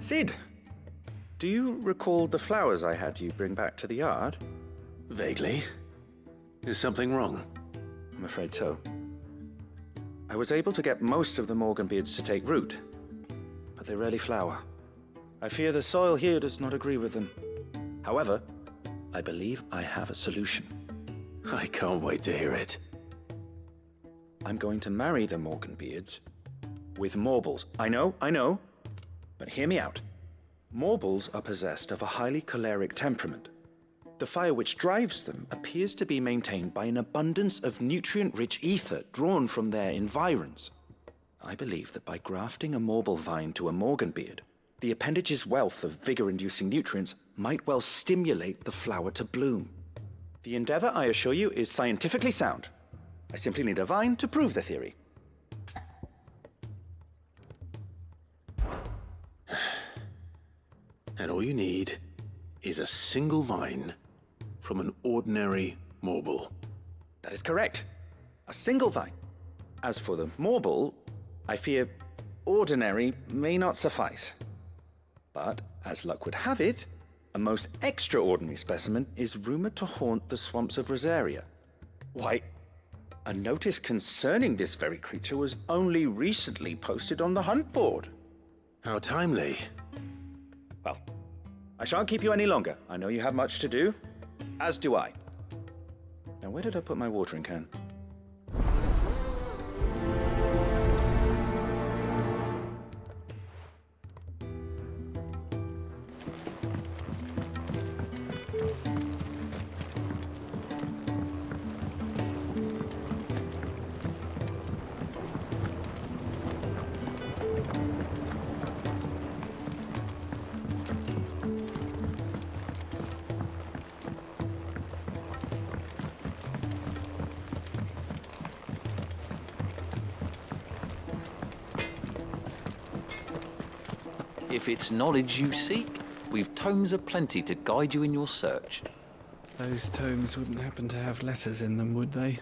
Sid, do you recall the flowers I had you bring back to the yard? Vaguely. Is something wrong? I'm afraid so. I was able to get most of the Morganbeards to take root, but they rarely flower. I fear the soil here does not agree with them. However, I believe I have a solution. I can't wait to hear it. I'm going to marry the Morganbeards with Morbles. I know, but hear me out. Morbles are possessed of a highly choleric temperament. The fire which drives them appears to be maintained by an abundance of nutrient-rich ether drawn from their environs. I believe that by grafting a Morble vine to a Morganbeard, the appendage's wealth of vigor-inducing nutrients might well stimulate the flower to bloom. The endeavor, I assure you, is scientifically sound. I simply need a vine to prove the theory. And all you need is a single vine from an ordinary Morble. That is correct. A single vine. As for the Morble, I fear ordinary may not suffice. But, as luck would have it, a most extraordinary specimen is rumored to haunt the swamps of Rosaria. Why, a notice concerning this very creature was only recently posted on the hunt board. How timely. Well, I shan't keep you any longer. I know you have much to do, as do I. Now, where did I put my watering can? If it's knowledge you seek, we've tomes aplenty to guide you in your search. Those tomes wouldn't happen to have letters in them, would they?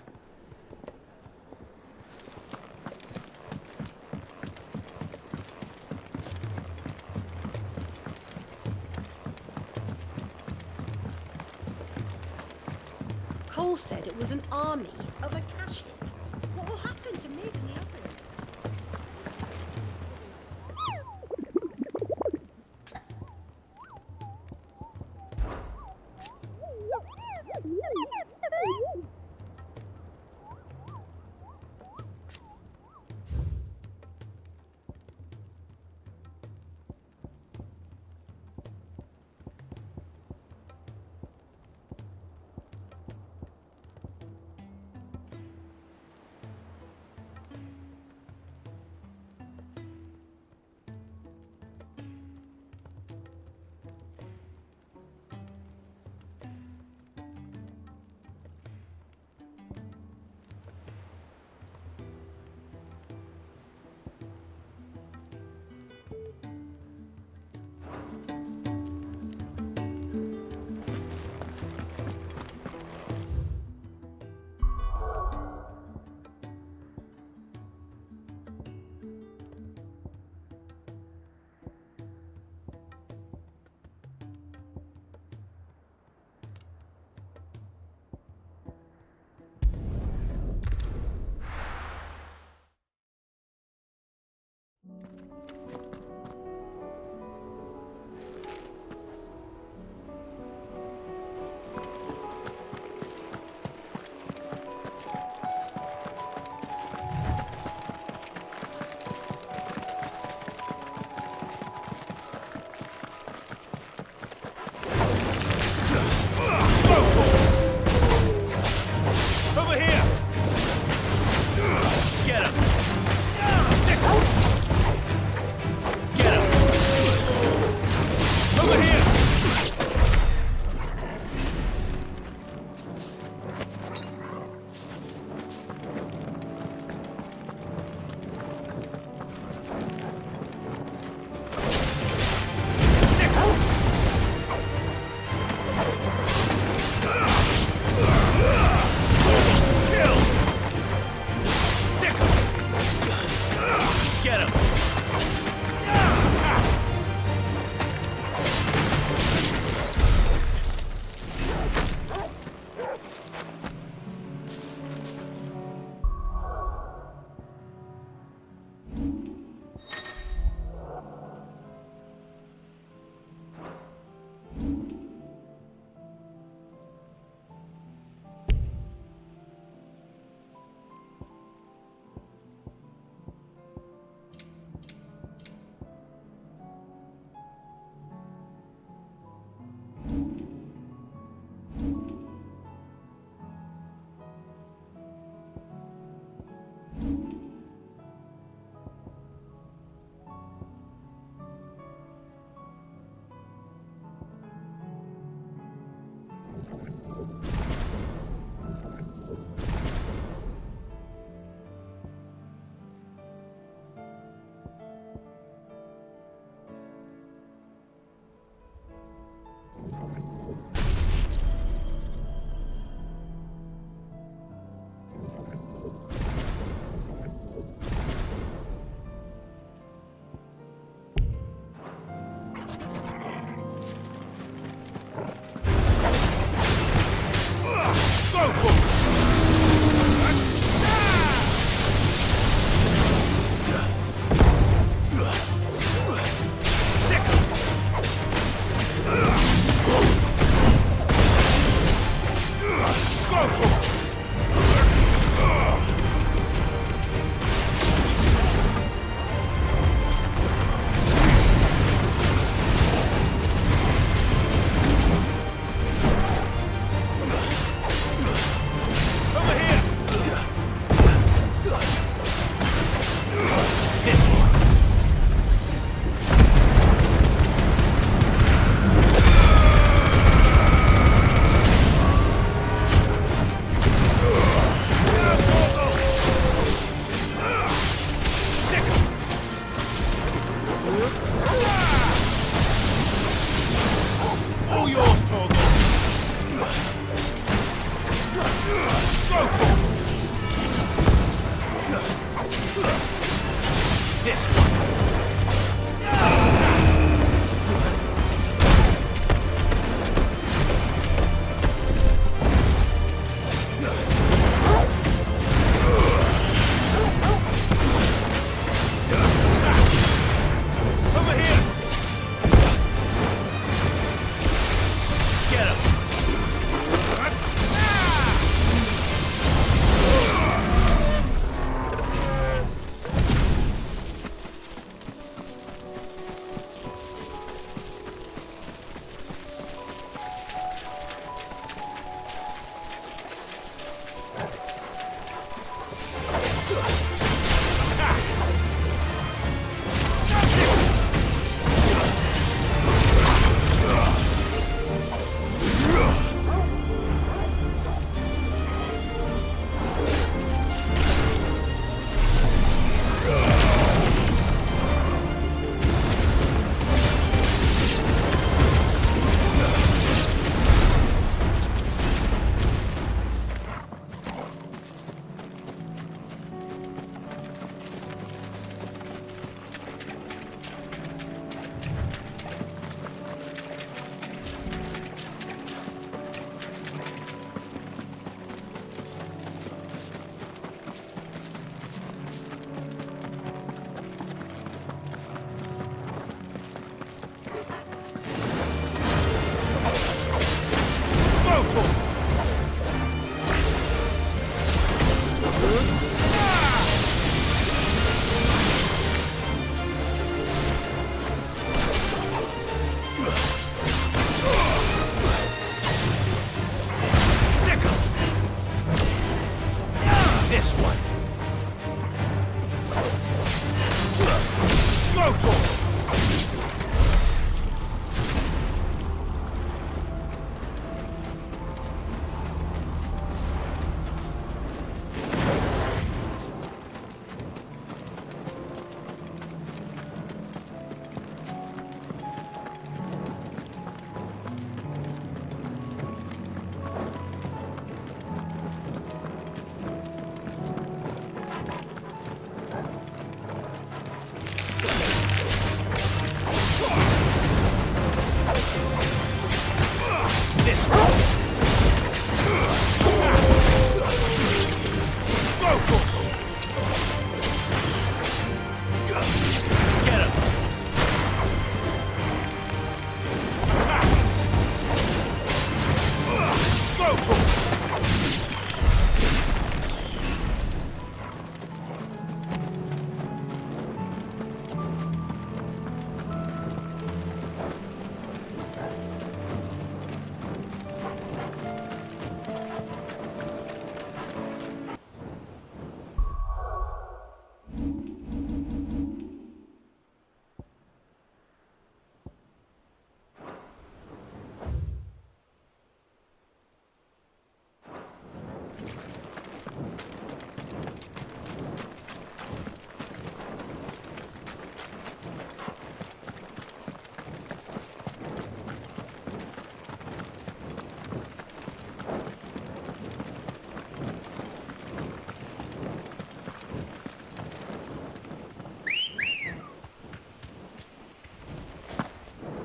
Cole said it was an army of Akashic. What will happen to me and the others?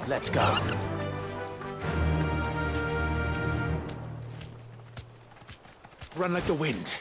Let's go. Run like the wind.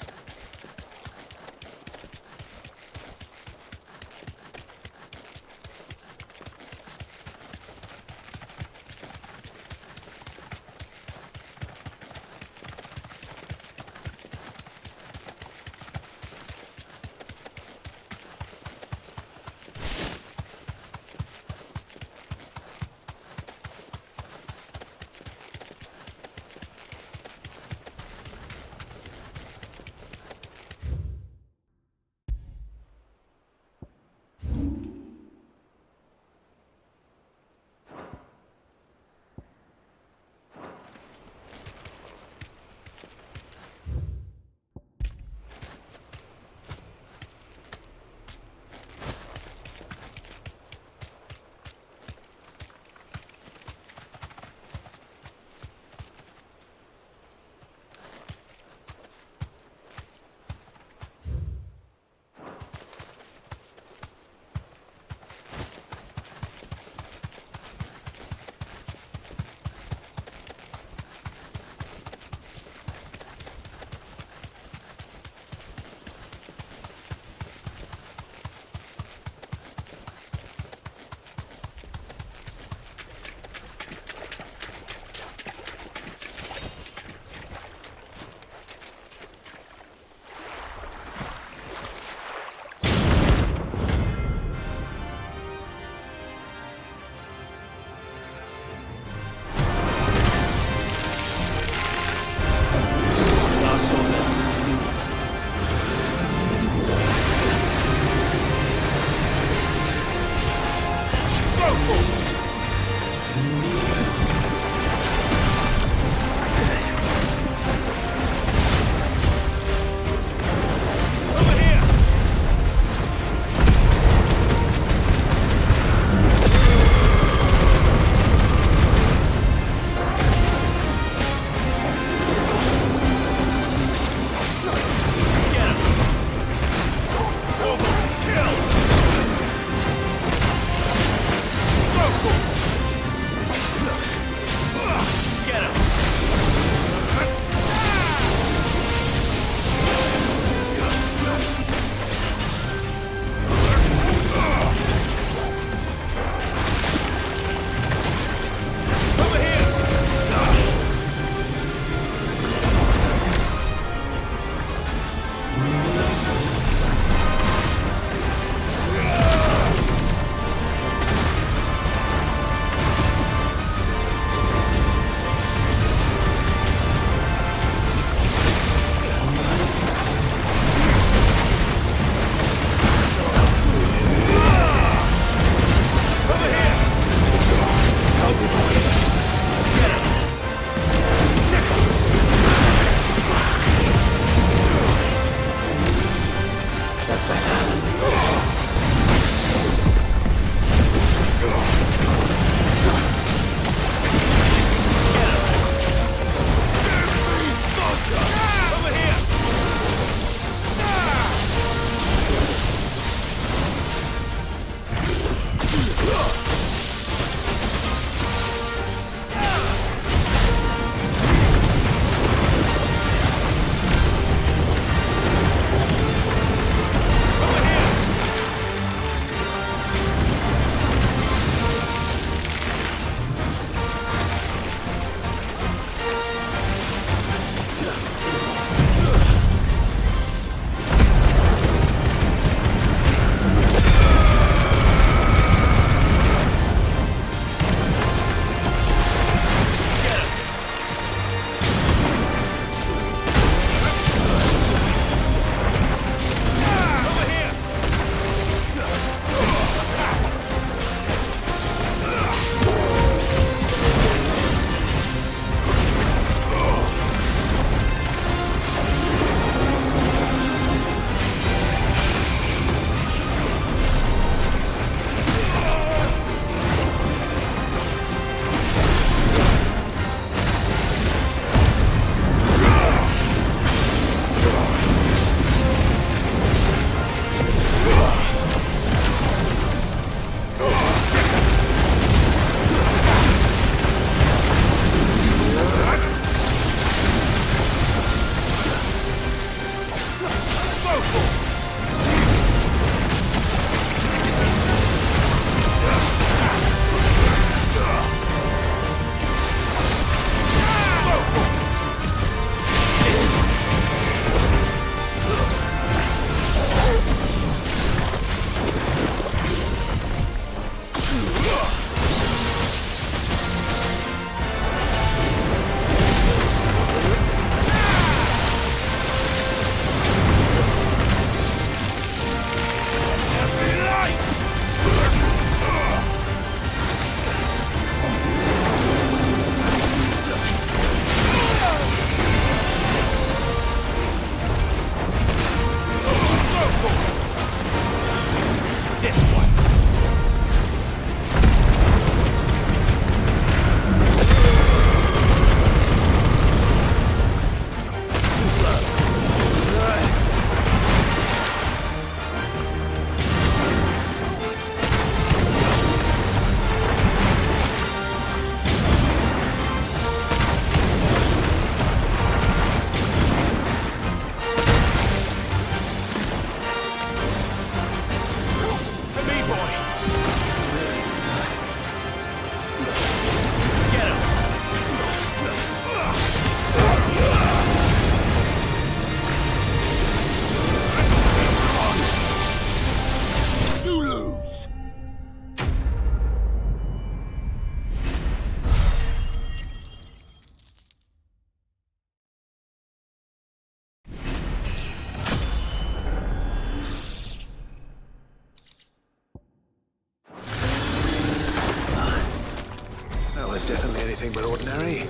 It's definitely anything but ordinary.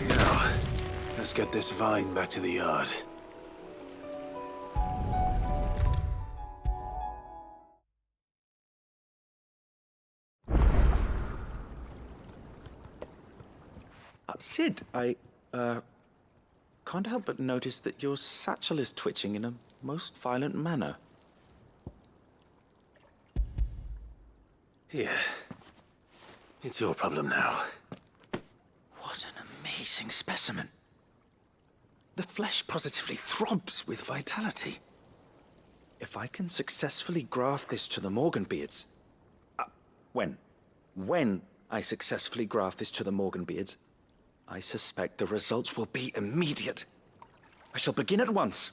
Now, let's get this vine back to the yard. Sid, I can't help but notice that your satchel is twitching in a most violent manner. Here. It's your problem now. What an amazing specimen. The flesh positively throbs with vitality. If I can successfully graft this to the Morganbeards... When I successfully graft this to the Morganbeards, I suspect the results will be immediate. I shall begin at once.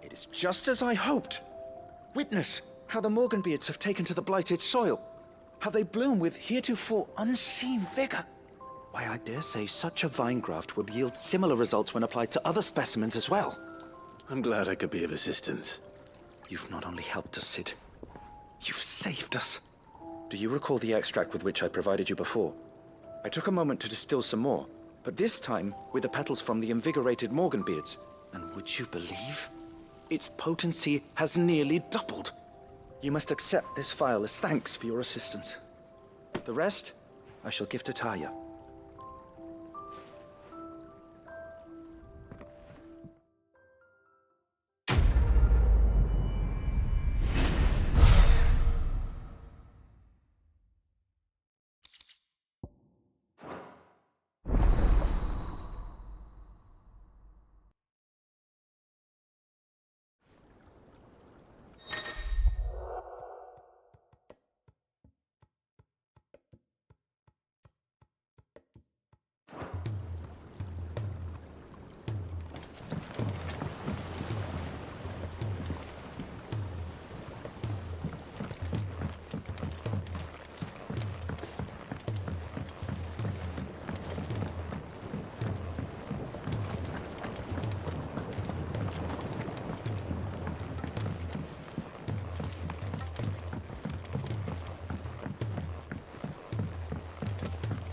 It is just as I hoped. Witness how the Morganbeards have taken to the blighted soil. How they bloom with heretofore unseen vigor. Why, I dare say such a vine graft would yield similar results when applied to other specimens as well. I'm glad I could be of assistance. You've not only helped us, Sid, you've saved us. Do you recall the extract with which I provided you before? I took a moment to distill some more, but this time with the petals from the invigorated Morganbeards. And would you believe? Its potency has nearly doubled. You must accept this vial as thanks for your assistance. The rest, I shall give to Taya.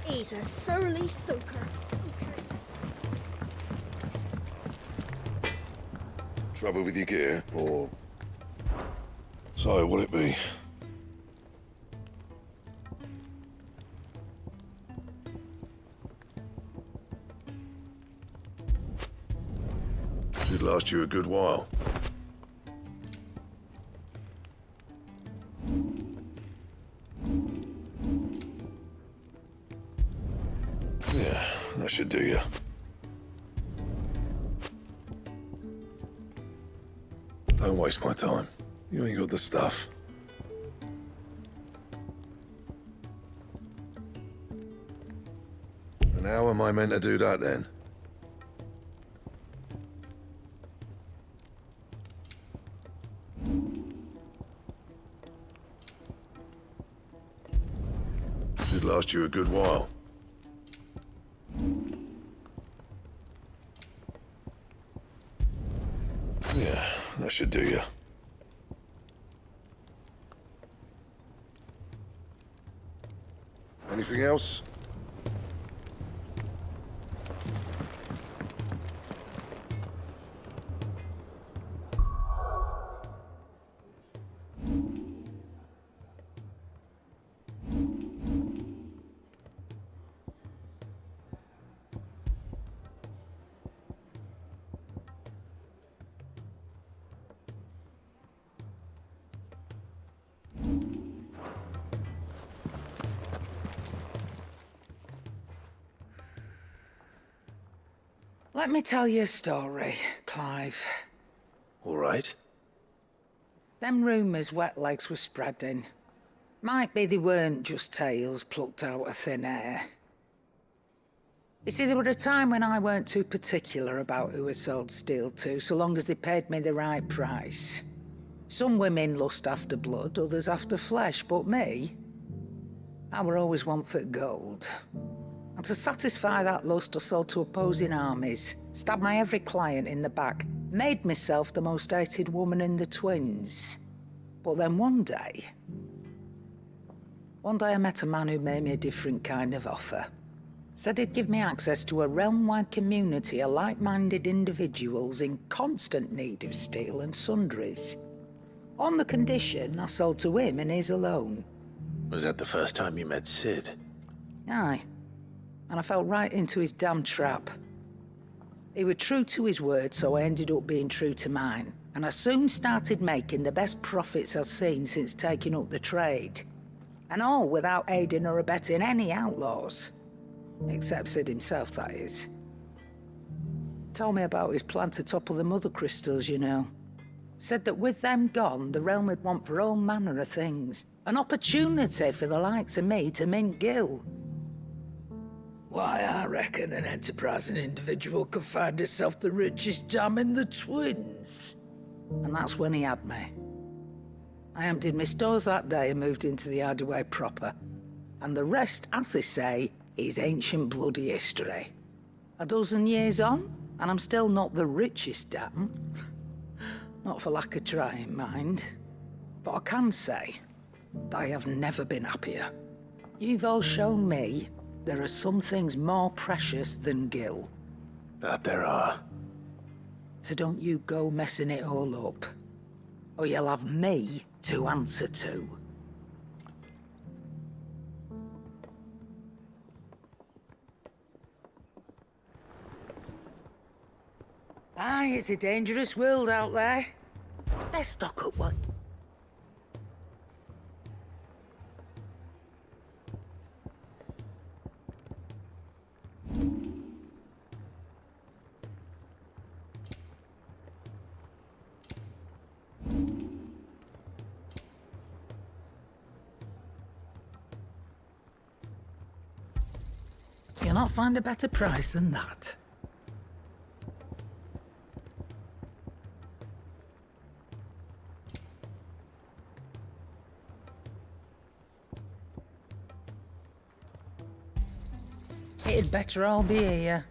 He's a surly soaker. Trouble with your gear, or... So, what'll it be? Should last you a good while. Yeah, that should do you. Don't waste my time. You ain't got the stuff. And how am I meant to do that then? Should last you a good while. Yeah, that should do you. Anything else? Let me tell you a story, Clive. All right. Them rumours wet legs were spreading. Might be they weren't just tales plucked out of thin air. You see, there were a time when I weren't too particular about who I sold steel to, so long as they paid me the right price. Some women lust after blood, others after flesh, but me, I were always one for gold. And to satisfy that lust, I sold to opposing armies, stabbed my every client in the back, made myself the most hated woman in the twins. But then one day I met a man who made me a different kind of offer. Said he'd give me access to a realm-wide community of like-minded individuals in constant need of steel and sundries. On the condition I sold to him and his alone. Was that the first time you met Sid? Aye. And I fell right into his damn trap. He was true to his word, so I ended up being true to mine. And I soon started making the best profits I've seen since taking up the trade. And all without aiding or abetting any outlaws. Except Sid himself, that is. Told me about his plan to topple the mother crystals, you know. Said that with them gone, the realm would want for all manner of things. An opportunity for the likes of me to mint gil. Why, I reckon an enterprising individual could find himself the richest dam in the twins. And that's when he had me. I emptied my stores that day and moved into the hideaway proper. And the rest, as they say, is ancient bloody history. A dozen years on, and I'm still not the richest dam. Not for lack of trying, mind. But I can say, I have never been happier. You've all shown me there are some things more precious than gil. That there are. So don't you go messing it all up. Or you'll have me to answer to. Aye, it's a dangerous world out there. Best stock up one. You'll not find a better price than that. It'd better all be here.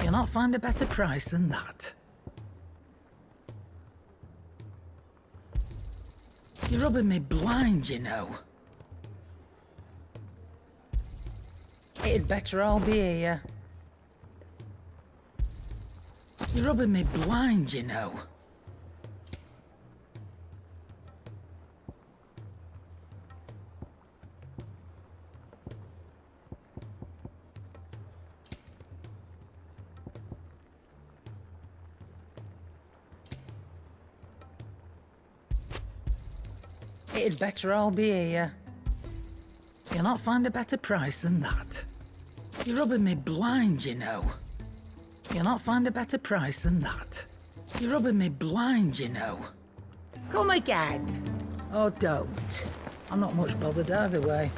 You'll not find a better price than that. You're rubbing me blind, you know. It'd better all be here. You're rubbing me blind, you know. It'd better all be here. You'll not find a better price than that. You're rubbing me blind, you know. You'll not find a better price than that. You're rubbing me blind, you know. Come again. Or don't. I'm not much bothered either way.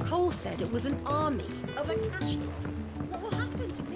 Cole said it was an army of Akashi. What will happen to me?